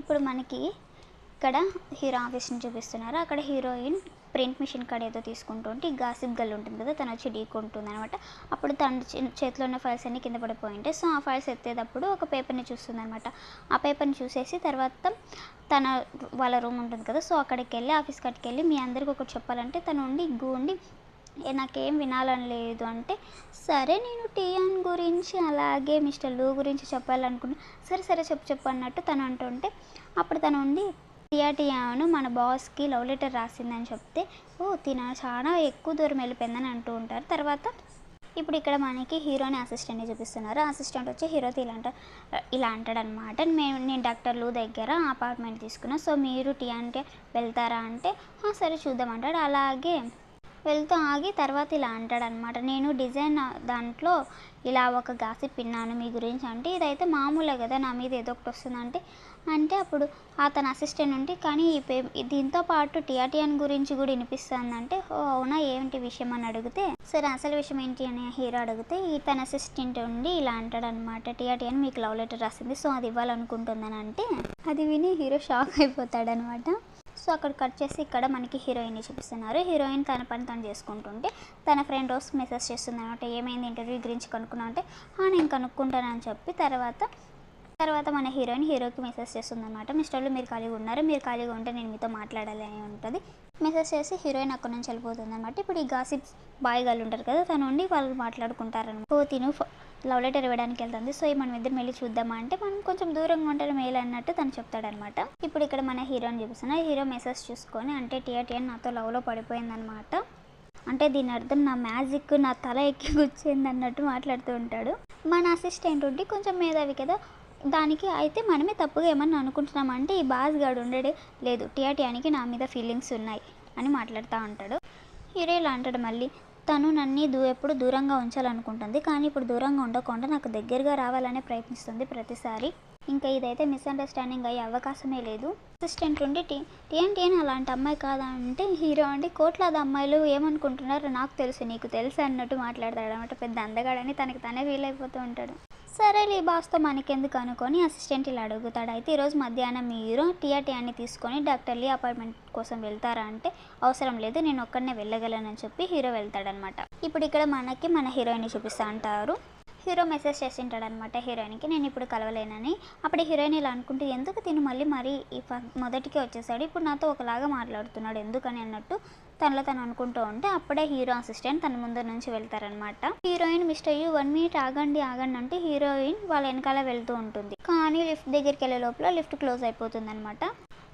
ఇప్పుడు మనకి ఇక్కడ హీరో ఆఫీస్ని చూపిస్తున్నారు. అక్కడ హీరోయిన్ ప్రింట్ మిషన్ కాడ ఏదో తీసుకుంటుంటే ఈ గాసిప్ గర్ల్ ఉంటుంది కదా, తను వచ్చి ఢీకొంటుంది అనమాట. అప్పుడు తన చేతిలో ఉన్న ఫైల్స్ అన్నీ కింద పడిపోయి ఉంటాయి. సో ఆ ఫైల్స్ ఎత్తేటప్పుడు ఒక పేపర్ని చూస్తుంది అనమాట. ఆ పేపర్ని చూసేసి తర్వాత తన వాళ్ళ రూమ్ ఉంటుంది కదా, సో అక్కడికి వెళ్ళి ఆఫీస్ కాడికి వెళ్ళి మీ అందరికి ఒకటి చెప్పాలంటే తను ఉండి ఉండి నాకేం వినాలని లేదు అంటే, సరే నేను టియాన్ గురించి అలాగే మిస్టర్ లూ గురించి చెప్పాలనుకున్నా, సరే సరే చెప్పు అన్నట్టు తను అంటుంటే అప్పుడు తను ఉండి టియాను మన బాస్కి లవ్ లెటర్ రాసిందని చెప్తే, ఓ తిన చాలా ఎక్కువ దూరం వెళ్ళిపోయిందని అంటూ ఉంటారు. తర్వాత ఇప్పుడు ఇక్కడ మనకి హీరోని అసిస్టెంట్ని చూపిస్తున్నారు. అసిస్టెంట్ వచ్చి హీరోతో ఇలా అంటాడనమాట, నేను డాక్టర్ లూ దగ్గర అపార్ట్మెంట్ తీసుకున్నా, సో మీరు టియాన్కి వెళ్తారా అంటే సరే చూద్దాం అంటాడు. అలాగే వెళ్తూ ఆగి తర్వాత ఇలా అంటాడనమాట, నేను డిజైన్ దాంట్లో ఇలా ఒక గాసిప్ విన్నాను మీ గురించి అంటే, ఇదైతే మామూలే కదా నా మీద ఏదో ఒకటి వస్తుందంటే అంటే అప్పుడు అతను అసిస్టెంట్ ఉంటే కానీ దీంతో పాటు టియాన్ గురించి కూడా వినిపిస్తుందంటే, ఓ అవునా ఏంటి విషయం అని అడిగితే, సరే అసలు విషయం ఏంటి అని హీరో అడిగితే తన అసిస్టెంట్ ఉండి ఇలా అంటాడనమాట, టియాన్ మీకు లవ్ లెటర్ రాసింది, సో అది ఇవ్వాలనుకుంటుందని అంటే అది విని హీరో షాక్ అయిపోతాడనమాట. సో అక్కడ కట్ చేసి ఇక్కడ మనకి హీరోయిన్ని చూపిస్తున్నారు. హీరోయిన్ తన పని తను చేసుకుంటుంటే తన ఫ్రెండ్ రోజు మెసేజ్ చేస్తుంది అనమాట, ఏమైంది ఇంటర్వ్యూ గురించి కనుక్కున్నా అంటే నేను కనుక్కుంటానని చెప్పి తర్వాత మన హీరోకి మెసేజ్ చేస్తుంది అనమాట, మిస్టర్లు మీరు ఖాళీగా ఉన్నారు, మీరు ఖాళీగా ఉంటే నేను మీతో మాట్లాడాలి అని ఉంటుంది. మెసేజ్ చేసి హీరోయిన్ అక్కడ నుంచి వెళ్ళిపోతుంది అనమాట. ఇప్పుడు ఈ గాసిప్ బాయ్ గర్ల్ ఉంటారు కదా, తను ఉండి వాళ్ళు మాట్లాడుకుంటారనమాట. ఓ తిను లవ్ లెటర్ ఇవ్వడానికి వెళ్తుంది, సో మనం ఇద్దరం వెళ్ళి చూద్దామా అంటే మనం కొంచెం దూరంగా ఉంటారు మేలు అన్నట్టు తను చెప్తాడనమాట. ఇప్పుడు ఇక్కడ మన హీరోని చూపిస్తున్నా. హీరో మెసేజ్ చూసుకొని అంటే టియాన్ నాతో లవ్లో పడిపోయిందనమాట, అంటే దీని అర్థం నా మ్యాజిక్ నా తల ఎక్కి కూర్చుంది అన్నట్టు మాట్లాడుతూ ఉంటాడు. మన అసిస్టెంట్ ఉండి కొంచెం మేధావి కదా, దానికి అయితే మనమే తప్పుగా ఏమన్నా అనుకుంటున్నామంటే ఈ బాస్ గాడు ఉండడే లేదు, టియానికి నా మీద ఫీలింగ్స్ ఉన్నాయి అని మాట్లాడుతూ ఉంటాడు. హీరో ఇలా అంటాడు మళ్ళీ, తను నన్ను ఎప్పుడు దూరంగా ఉంచాలనుకుంటుంది, కానీ ఇప్పుడు దూరంగా ఉండకుండా నాకు దగ్గరగా రావాలనే ప్రయత్నిస్తుంది ప్రతిసారి, ఇంకా ఇదైతే మిస్అండర్స్టాండింగ్ అయ్యే అవకాశమే లేదు. అసిస్టెంట్ ఉండి టియాన్ అలాంటి అమ్మాయి కాదా అంటే హీరో అంటే కోట్లాది అమ్మాయిలు ఏమనుకుంటున్నారో నాకు తెలుసు నీకు తెలుసు అన్నట్టు మాట్లాడతాడు అనమాట. పెద్ద అందగాడని తనకి తనే ఫీల్ అయిపోతూ ఉంటాడు. సరేలే బాస్తో మనకెందుకు అనుకొని అసిస్టెంట్ ఇలా అడుగుతాడు, అయితే ఈరోజు మధ్యాహ్నం మీరు టియాన్ని తీసుకొని డాక్టర్ లీ అపార్ట్మెంట్ కోసం వెళ్తారా అంటే అవసరం లేదు, నేను ఒక్కడనే వెళ్ళగలనని చెప్పి హీరో వెళ్తాడనమాట. ఇప్పుడు ఇక్కడ మనకి మన హీరోయిన్ని చూపిస్తా అంటారు. హీరో మెసేజ్ చేసింటాడనమాట హీరోయిన్కి, నేను ఇప్పుడు కలవలేనని. అప్పుడు హీరోయిన్ ఇలా అనుకుంటే ఎందుకు తిను మళ్ళీ మొదటికే వచ్చేసాడు, ఇప్పుడు నాతో ఒకలాగా మాట్లాడుతున్నాడు ఎందుకని అన్నట్టు తనలో తను అనుకుంటూ ఉంటే అప్పుడే హీరో అసిస్టెంట్ తన ముందు నుంచి వెళ్తారనమాట. హీరోయిన్ మిస్టర్ యూ 1 minute ఆగండి అంటే హీరోయిన్ వాళ్ళ వెనకాల వెళ్తూ ఉంటుంది. కానీ లిఫ్ట్ దగ్గరికి వెళ్ళే లోపల లిఫ్ట్ క్లోజ్ అయిపోతుంది అనమాట.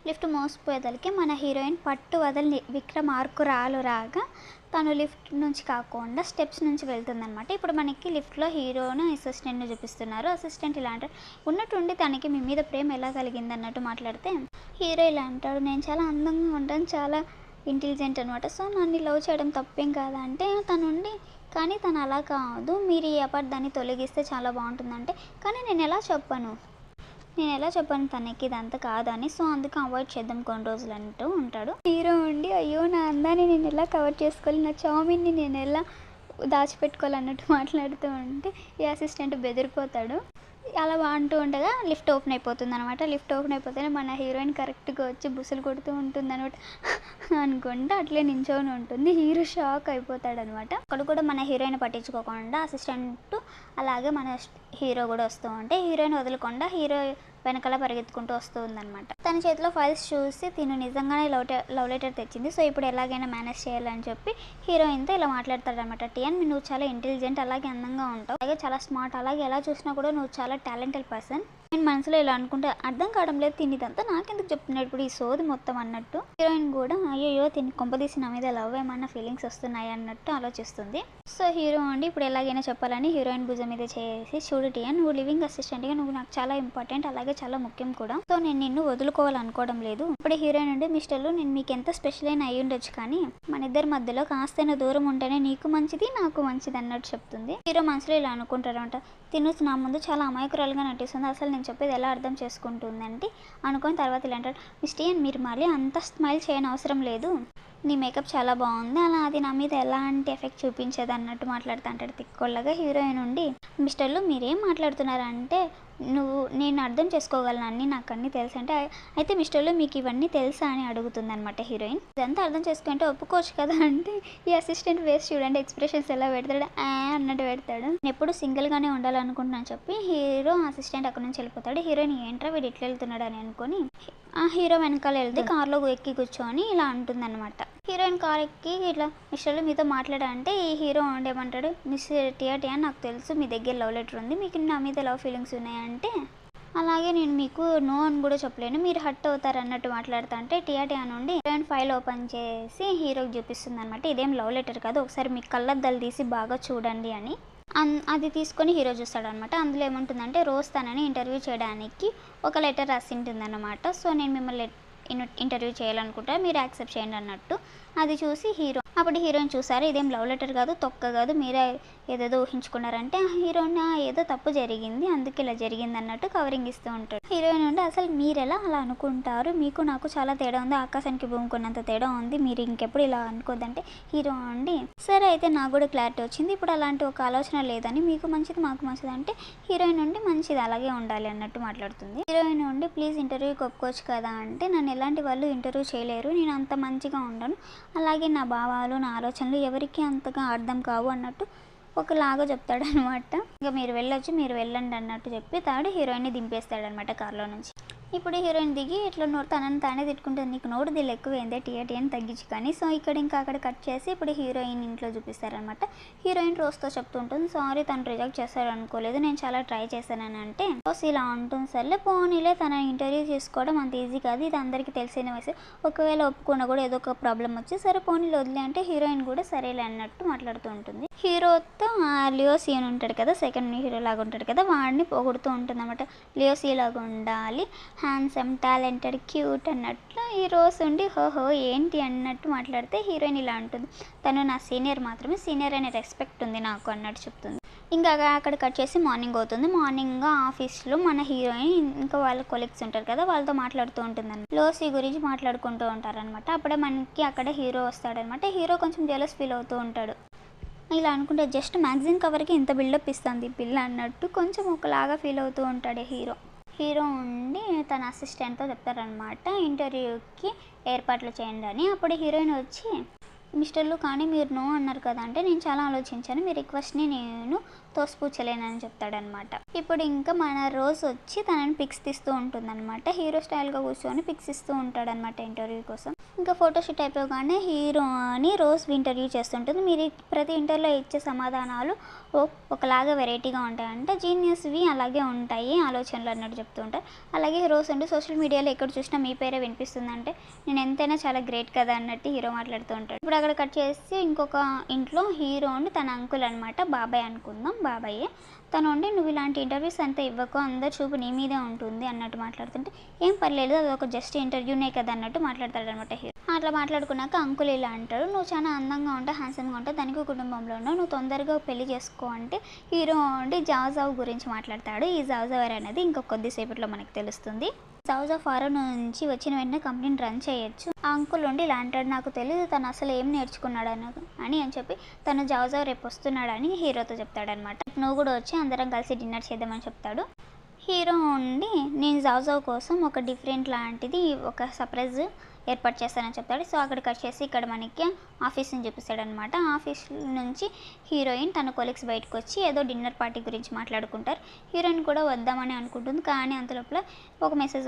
లిఫ్ట్ మోసపోయేదలికి మన హీరోయిన్ పట్టు వదలని విక్రమార్కురాలు రాగా తను లిఫ్ట్ నుంచి కాకుండా స్టెప్స్ నుంచి వెళ్తుందనమాట. ఇప్పుడు మనకి లిఫ్ట్లో హీరోను అసిస్టెంట్ని చూపిస్తున్నారు. అసిస్టెంట్ ఇలా అంటారు, ఉన్నట్టుండి తనకి మీ మీద ప్రేమ ఎలా కలిగింది అన్నట్టు మాట్లాడితే హీరో ఇలా అంటాడు, నేను చాలా అందంగా ఉంటాను, చాలా ఇంటెలిజెంట్ అనమాట, సో నన్ను లవ్ చేయడం తప్పేం కాదా అంటే తనుండి కానీ తను అలా కాదు, మీరు ఈ అపార్థాన్ని తొలగిస్తే చాలా బాగుంటుందంటే కానీ నేను ఎలా చెప్పాను తనకి ఇదంతా కాదని, సో అందుకు అవాయిడ్ చేద్దాం కొన్ని రోజులు అంటూ ఉంటాడు. హీరో ఉండి అయ్యో నా అందాన్ని నేను ఎలా కవర్ చేసుకోవాలి, నా చామిన్ని నేను ఎలా దాచిపెట్టుకోవాలన్నట్టు మాట్లాడుతూ ఉంటే ఈ అసిస్టెంట్ బెదిరిపోతాడు. అలా అంటూ ఉండగా లిఫ్ట్ ఓపెన్ అయిపోతుంది అనమాట. లిఫ్ట్ ఓపెన్ అయిపోతేనే మన హీరోయిన్ కరెక్ట్గా వచ్చి బుసలు కొడుతూ ఉంటుంది అనమాట. అనుకుంటే అట్లే నించొని ఉంటుంది. హీరో షాక్ అయిపోతాడనమాట. అక్కడ కూడా మన హీరోయిన్ పట్టించుకోకుండా అసిస్టెంట్ అలాగే మన హీరో కూడా వస్తూ ఉంటే హీరోయిన్ వదలకుండా హీరో వెనకాల పరిగెత్తుకుంటూ వస్తూ ఉందన్నమాట. తన చేతిలో ఫైల్స్ చూసి తిను నిజంగానే లవ్ లెటర్ తెచ్చింది, సో ఇప్పుడు ఎలాగైనా మేనేజ్ చేయాలని చెప్పి హీరోయిన్తో ఇలా మాట్లాడతాడనమాట. టియాన్ నువ్వు చాలా ఇంటెలిజెంట్, అలాగే అందంగా ఉంటావు, అలాగే చాలా స్మార్ట్, అలాగే ఎలా చూసినా కూడా నువ్వు చాలా టాలెంటెడ్ పర్సన్, నేను మనసులో ఇలా అనుకుంటే అర్థం కావడం లేదు తినిదంతా నాకెందుకు చెప్తున్నాడు ఇప్పుడు ఈ సోది మొత్తం అన్నట్టు. హీరోయిన్ కూడా అయ్యో తిని కొంపదీసి నా మీద లవ్ ఏమన్నా ఫీలింగ్స్ వస్తున్నాయి అన్నట్టు ఆలోచిస్తుంది. సో హీరో అండి ఇప్పుడు ఎలాగైనా చెప్పాలని హీరోయిన్ భుజం మీద చేసి, చూడు టియాన్ నువ్వు లివింగ్ అసిస్టెంట్గా నువ్వు నాకు చాలా ఇంపార్టెంట్, అలాగే చాలా ముఖ్యం కూడా, సో నేను నిన్ను వదులుకోవాలనుకోవడం లేదు. ఇప్పుడు హీరోయిన్ అంటే మిస్టర్లు నేను మీకు ఎంత స్పెషల్ అయినా అయ్యి ఉండొచ్చు, కానీ మన ఇద్దరి మధ్యలో కాస్తైనా దూరం ఉంటేనే నీకు మంచిది నాకు మంచిది అన్నట్టు చెప్తుంది. హీరో మనసులో ఇలా అనుకుంటారంట, తిను నా ముందు చాలా అమాయకురాలుగా నటిస్తుంది, అసలు నేను చెప్పేది ఎలా అర్థం చేసుకుంటుందంటే అనుకుని తర్వాత ఇలా అంటారు, మిస్టర్ మీరు మళ్ళీ అంత స్మైల్ చేయని అవసరం లేదు, నీ మేకప్ చాలా బాగుంది, అలా అది నా మీద ఎలాంటి ఎఫెక్ట్ చూపించేది అన్నట్టు మాట్లాడుతూ అంటాడు తిక్కొల్లగా. హీరోయిన్ ఉండి మిస్టర్లు మీరేం మాట్లాడుతున్నారంటే నేను అర్థం చేసుకోగలను అన్నీ, నాకు అన్నీ తెలుసు అంటే, అయితే మిస్టర్లో మీకు ఇవన్నీ తెలుసా అని అడుగుతుందనమాట హీరోయిన్. ఇదంతా అర్థం చేసుకుంటే ఒప్పుకోవచ్చు కదా అంటే, ఈ అసిస్టెంట్ వేస్ట్ చూడండి ఎక్స్ప్రెషన్స్ ఎలా పెడతాడు, అన్నట్టు పెడతాడు. నేను ఎప్పుడు సింగిల్గానే ఉండాలనుకుంటున్నాను చెప్పి హీరో అసిస్టెంట్ అక్కడ నుంచి వెళ్ళిపోతాడు. హీరోయిన్ ఏంట్రా వీడు ఇట్లా వెళ్తున్నాడు అని అనుకుని ఆ హీరో వెనకాల వెళ్తే కార్లో ఎక్కి కూర్చొని ఇలా అంటుందన్నమాట. హీరోయిన్ కార్ ఎక్కి ఇట్లా మిస్టర్లో మీతో మాట్లాడాలంటే ఈ హీరో ఉండేమంటాడు, మిస్ టియా నాకు తెలుసు మీ దగ్గర లవ్ లెటర్ ఉంది, మీకు నా మీద లవ్ ఫీలింగ్స్ ఉన్నాయంటే అలాగే నేను మీకు నో అని కూడా చెప్పలేను, మీరు హర్ట్ అవుతారు అన్నట్టు మాట్లాడుతా అంటే టియా నుండి హీరోయిన్ ఫైల్ ఓపెన్ చేసి హీరోకి చూపిస్తుంది అనమాట. ఇదేం లవ్ లెటర్ కాదు, ఒకసారి మీ కళ్ళద్దాలు తీసి బాగా చూడండి అని. అది తీసుకొని హీరో చూస్తాడనమాట. అందులో ఏముంటుందంటే రోజ్ తనని ఇంటర్వ్యూ చేయడానికి ఒక లెటర్ రాసి ఉంటుందన్నమాట. సో నేను మిమ్మల్ని ఇంటర్వ్యూ చేయాలనుకుంటా, మీరు యాక్సెప్ట్ చేయండి అన్నట్టు. అది చూసి అప్పుడు హీరోయిన్ చూసారు ఇదేం లవ్ లెటర్ కాదు, తొక్క కాదు, మీరే ఏదేదో ఊహించుకున్నారంటే హీరోయిన్ ఏదో తప్పు జరిగింది అందుకే ఇలా జరిగింది అన్నట్టు కవరింగ్ ఇస్తూ ఉంటాడు. హీరోయిన్ ఉంటే అసలు మీరెలా అలా అనుకుంటారు, మీకు నాకు చాలా తేడా ఉంది, ఆకాశానికి భూమికున్నంత తేడా ఉంది, మీరు ఇంకెప్పుడు ఇలా అనుకోద్దంటే హీరో అండి సరే అయితే నాకు కూడా క్లారిటీ వచ్చింది, ఇప్పుడు అలాంటి ఒక ఆలోచన లేదని, మీకు మంచిది మాకు మంచిది అంటే హీరోయిన్ ఉండి మంచిది అలాగే ఉండాలి అన్నట్టు మాట్లాడుతుంది. హీరోయిన్ ఉండి ప్లీజ్ ఇంటర్వ్యూకి ఒప్పుకోవచ్చు కదా అంటే నన్ను ఎలాంటి వాళ్ళు ఇంటర్వ్యూ చేయలేరు, నేను అంత మంచిగా ఉండను, అలాగే నా భావాలు నా ఆలోచనలు ఎవరికి అంతగా అర్థం కావు అన్నట్టు ఒకలాగా చెప్తాడనమాట. ఇంకా మీరు వెళ్ళొచ్చు మీరు వెళ్ళండి అన్నట్టు చెప్పి హీరోయిన్ని దింపేస్తాడనమాట కార్లో నుంచి. ఇప్పుడు హీరోయిన్ దిగి ఇట్లా తనని తానే తిట్టుకుంటుంది, నీకు నోటు దిల్లు ఎక్కువైందే టీని తగ్గించు కానీ. సో ఇక్కడ ఇంకా అక్కడ కట్ చేసి ఇప్పుడు హీరోయిన్ ఇంట్లో చూపిస్తారనమాట. హీరోయిన్ రోజ్తో చెప్తుంటుంది సారీ తను రిజెక్ట్ చేస్తాడు అనుకోలేదు, నేను చాలా ట్రై చేశానని అంటే రోజ్ ఇలా ఉంటుంది సర్లే పోనీలే తన ఇంటర్వ్యూ చేసుకోవడం అంత ఈజీ కాదు, ఇది అందరికీ తెలిసిన వయసు, ఒకవేళ ఒప్పుకున్నా కూడా ఏదో ఒక ప్రాబ్లం వచ్చి సరే పోనీలు వదిలే అంటే హీరోయిన్ కూడా సరేలే అన్నట్టు మాట్లాడుతూ ఉంటుంది. హీరోతో లియో సీన్ ఉంటాడు కదా, సెకండ్ హీరో లాగా ఉంటాడు కదా, వాడిని పొగుడుతూ ఉంటుంది అనమాట. లియో సీ లాగా ఉండాలి, హ్యాండ్సమ్ టాలెంటెడ్ క్యూట్ అన్నట్లు. ఈ రోజ్ ఉండి హోహో ఏంటి అన్నట్టు మాట్లాడితే హీరోయిన్ ఇలా ఉంటుంది తను నా సీనియర్ మాత్రమే, సీనియర్ అనే రెస్పెక్ట్ ఉంది నాకు అన్నట్టు చెప్తుంది. ఇంకా అక్కడ కట్ చేసి మార్నింగ్ అవుతుంది. మార్నింగ్ ఆఫీస్లో మన హీరోయిన్ ఇంకా వాళ్ళ కొలీగ్స్ ఉంటారు కదా వాళ్ళతో మాట్లాడుతూ ఉంటుంది. లోసీ గురించి మాట్లాడుకుంటూ ఉంటారనమాట. అప్పుడే మనకి అక్కడ హీరో వస్తాడనమాట. హీరో కొంచెం జెలస్ ఫీల్ అవుతూ ఉంటాడు. ఇలా అనుకుంటే జస్ట్ మ్యాగజైన్ కవర్కి ఇంత బిల్డప్ ఇస్తుంది పిల్ల అన్నట్టు కొంచెం ఒకలాగా ఫీల్ అవుతూ ఉంటాడు హీరో ఉండి తన అసిస్టెంట్తో చెప్తారనమాట ఇంటర్వ్యూకి ఏర్పాట్లు చేయండి అని. అప్పుడు హీరోయిన్ వచ్చి మిస్టర్లు కానీ మీరు నో అన్నారు కదా అంటే నేను చాలా ఆలోచించాను, మీ రిక్వెస్ట్ని నేను తోసిపుచ్చలేనని చెప్తాడనమాట. ఇప్పుడు ఇంకా మన రోజ్ వచ్చి తనని పిక్స్ తీస్తూ ఉంటుందన్నమాట. హీరో స్టైల్గా కూర్చొని పిక్స్ ఇస్తూ ఉంటాడనమాట ఇంటర్వ్యూ కోసం. ఇంకా ఫోటోషూట్ అయిపోగానే హీరోని రోజ్ ఇంటర్వ్యూ చేస్తుంటుంది. మీరు ప్రతి ఇంటర్వ్యూలో ఇచ్చే సమాధానాలు ఒకలాగా వెరైటీగా ఉంటాయంటే జీనియస్వి అలాగే ఉంటాయి ఆలోచనలు అన్నట్టు చెప్తూ ఉంటారు. అలాగే రోజ్ ఉండి సోషల్ మీడియాలో ఎక్కడ చూసినా మీ పేరే వినిపిస్తుందంటే నేను ఎంతైనా చాలా గ్రేట్ కదా అన్నట్టు హీరో మాట్లాడుతూ ఉంటాడు. ఇప్పుడు అక్కడ కట్ చేసి ఇంకొక ఇంట్లో హీరో ఉండి తన అంకుల్ అనమాట, బాబాయ్ అనుకుందాం, బాబాయే తను ఉండి నువ్వు ఇలాంటి ఇంటర్వ్యూస్ అంతా ఇవ్వకు అందరు చూపు నీ మీదే ఉంటుంది అన్నట్టు మాట్లాడుతుంటే ఏం పర్లేదు అది ఒక జస్ట్ ఇంటర్వ్యూనే కదా అన్నట్టు మాట్లాడతాడు అనమాట హీరో. అట్లా మాట్లాడుకున్నాక అంకుల్ ఇలా అంటాడు నువ్వు చాలా అందంగా ఉంటావు హ్యాండ్సమ్గా ఉంటావు దానికి కుటుంబంలో ఉన్నావు నువ్వు తొందరగా పెళ్లి చేసుకో అంటే హీరో ఉండి జావ్ గురించి మాట్లాడతాడు. ఈ జావ్ అనేది ఇంకొక కొద్దిసేపట్లో మనకు తెలుస్తుంది. జావ్ ఫారెన్ నుంచి వచ్చిన వెంటనే కంపెనీని రన్ చేయొచ్చు. ఆ అంకుల్ ఉండి ఇలా అంటాడు నాకు తెలియదు తను అసలు ఏం నేర్చుకున్నాడు అని చెప్పి తను జావ్ రేపు వస్తున్నాడని హీరోతో చెప్తాడనమాట. నువ్వు కూడా వచ్చి అందరం కలిసి డిన్నర్ చేద్దామని చెప్తాడు. హీరో ఉండి నేను జావ్ కోసం ఒక డిఫరెంట్ లాంటిది ఒక సర్ప్రైజ్ ఏర్పాటు చేస్తానని చెప్తాడు. సో అక్కడ కట్ చేసి ఇక్కడ మనకి ఆఫీస్ని చూపిస్తాడనమాట. ఆఫీస్ నుంచి హీరోయిన్ తన కొలీగ్స్ బయటకు వచ్చి ఏదో డిన్నర్ పార్టీ గురించి మాట్లాడుకుంటారు. హీరోయిన్ కూడా వద్దామని అనుకుంటుంది కానీ అంతలోపల ఒక మెసేజ్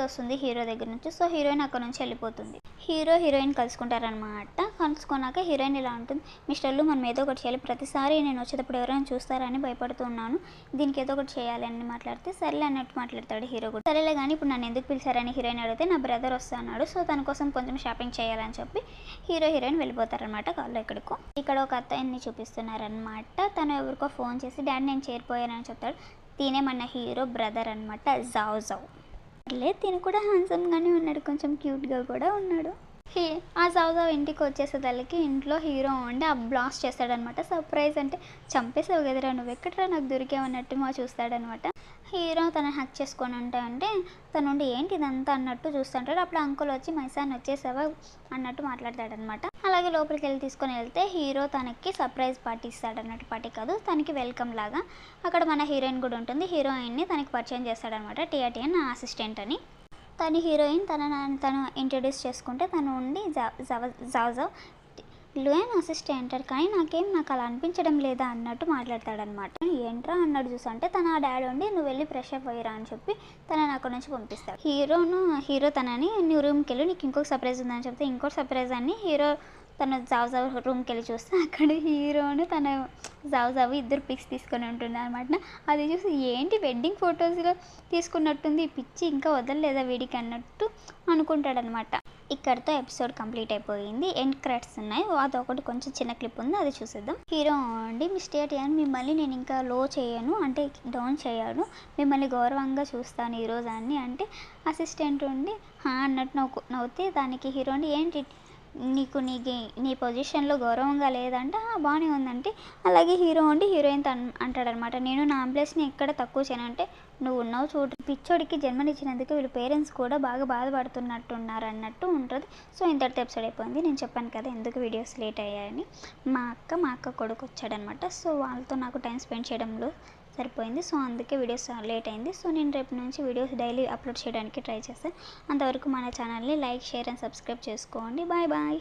వస్తుంది హీరో దగ్గర నుంచి. సో హీరోయిన్ అక్కడ నుంచి వెళ్ళిపోతుంది. హీరోయిన్ కలుసుకుంటారనమాట. కలుసుకున్నాక హీరోయిన్ ఇలా ఉంటుంది మిస్టర్లు మనం ఏదో ఒకటి చేయాలి, ప్రతిసారి నేను వచ్చేటప్పుడు ఎవరైనా చూస్తారని భయపడుతున్నాను, దీనికి ఏదో ఒకటి చేయాలి అని మాట్లాడితే సరేలే అన్నట్టు మాట్లాడతాడు హీరో కూడా. సరేలే కానీ ఇప్పుడు నన్ను ఎందుకు పిలిచారని హీరోయిన్ అడిగితే నా బ్రదర్ వస్తున్నాడు సో తన కోసం కొంచెం షాపింగ్ చేయాలని చెప్పి హీరోయిన్ వెళ్ళిపోతారనమాట కాల్లో ఎక్కడికో. ఇక్కడ ఒక అత్తయ్యని చూపిస్తున్నారనమాట. తను ఎవరికో ఫోన్ చేసి డాడీ నేను చేరిపోయానని చెప్తాడు. తినే మన హీరో బ్రదర్ అనమాట జావ్. లేదు తిని కూడా హ్యాండ్సమ్గానే ఉన్నాడు, కొంచెం క్యూట్గా కూడా ఉన్నాడు. ఆ జావ్ ఇంటికి వచ్చేసేదానికి ఇంట్లో హీరో ఉండి ఆ బ్లాస్ట్ చేస్తాడనమాట. సర్ప్రైజ్ అంటే చంపేసావు కదరా నువ్వు ఎక్కడరా నాకు దొరికావన్నట్టు చూస్తాడనమాట. హీరో తనని హక్ చేసుకొని అంటే తను ఉండి ఏంటి ఇదంతా అన్నట్టు చూస్తుంటాడు. అప్పుడు అంకుల్ వచ్చి మైసాన్ వచ్చేసావా అన్నట్టు మాట్లాడతాడనమాట. అలాగే లోపలికి వెళ్ళి తీసుకొని వెళ్తే హీరో తనకి సర్ప్రైజ్ పార్టీ ఇస్తాడన్నట్టు, పార్టీ కాదు తనకి వెల్కమ్ లాగా. అక్కడ మన హీరోయిన్ కూడా ఉంటుంది. హీరోయిన్ని తనకి పరిచయం చేస్తాడనమాట, టియా టియా నా అసిస్టెంట్ అని. తను హీరోయిన్ తను ఇంట్రడ్యూస్ చేసుకుంటే తను ఉండి జావ్ లూయన్ అసిస్టెంట్ కానీ నాకు అలా అనిపించడం లేదా అన్నట్టు మాట్లాడతాడనమాట. ఏంట్రా అన్నాడు చూసంటే తన డాడీ ఉండి నువ్వు వెళ్ళి ఫ్రెష్ అప్ అయ్యిరా అని చెప్పి తనని అక్కడ నుంచి పంపిస్తాడు. హీరో తనని నువ్వు రూమ్కి వెళ్ళి నీకు ఇంకొక సర్ప్రైజ్ ఉందని చెప్తే ఇంకొక సర్ప్రైజ్ అని హీరో తను జావ్ రూమ్కి వెళ్ళి చూస్తే అక్కడ హీరోను తన జావ్ ఇద్దరు పిక్స్ తీసుకొని ఉంటున్నారు అనమాట. అది చూసి ఏంటి వెడ్డింగ్ ఫొటోస్లో తీసుకున్నట్టుంది ఈ పిచ్చి ఇంకా వదలలేదా వీడికి అన్నట్టు అనుకుంటాడనమాట. ఇక్కడితో ఎపిసోడ్ కంప్లీట్ అయిపోయింది. ఎండ్ క్రెడిట్స్ ఉన్నాయి, అదొకటి కొంచెం చిన్న క్లిప్ ఉంది, అది చూసేద్దాం. హీరో అండి మిస్టర్ టియాన్ మిమ్మల్ని నేను ఇంకా లో చేయను అంటే డౌన్ చేయను, మిమ్మల్ని గౌరవంగా చూస్తాను ఈరోజు అని అంటే అసిస్టెంట్ ఉండి అన్నట్టు నవ్వుతే దానికి హీరో అండి ఏంటి నీకు నీ పొజిషన్లో గౌరవంగా లేదంటే బాగానే ఉందంటే అలాగే హీరో ఉండి హీరోయిన్ అంటాడనమాట నేను నా ప్లేస్ని ఎక్కడ తక్కువ చేయను అంటే నువ్వు ఉన్నావు చూడు పిచ్చోడికి జన్మనిచ్చినందుకు వీళ్ళ పేరెంట్స్ కూడా బాగా బాధపడుతున్నట్టున్నారు అన్నట్టు ఉంటుంది. సో ఇంతటితో ఎపిసోడ్ అయిపోయింది. నేను చెప్పాను కదా ఎందుకు వీడియోస్ లేట్ అయ్యాయని. మా అక్క కొడుకు వచ్చాడనమాట. సో వాళ్ళతో నాకు టైం స్పెండ్ చేయడంలో సరిపోయింది. సో అందుకే వీడియోస్ లేట్ అయింది. సో నేను రేపు నుంచి వీడియోస్ డైలీ అప్లోడ్ చేయడానికి ట్రై చేస్తాను. అంతవరకు మన ఛానల్ని లైక్, షేర్ అండ్ సబ్స్క్రైబ్ చేసుకోండి. Bye bye.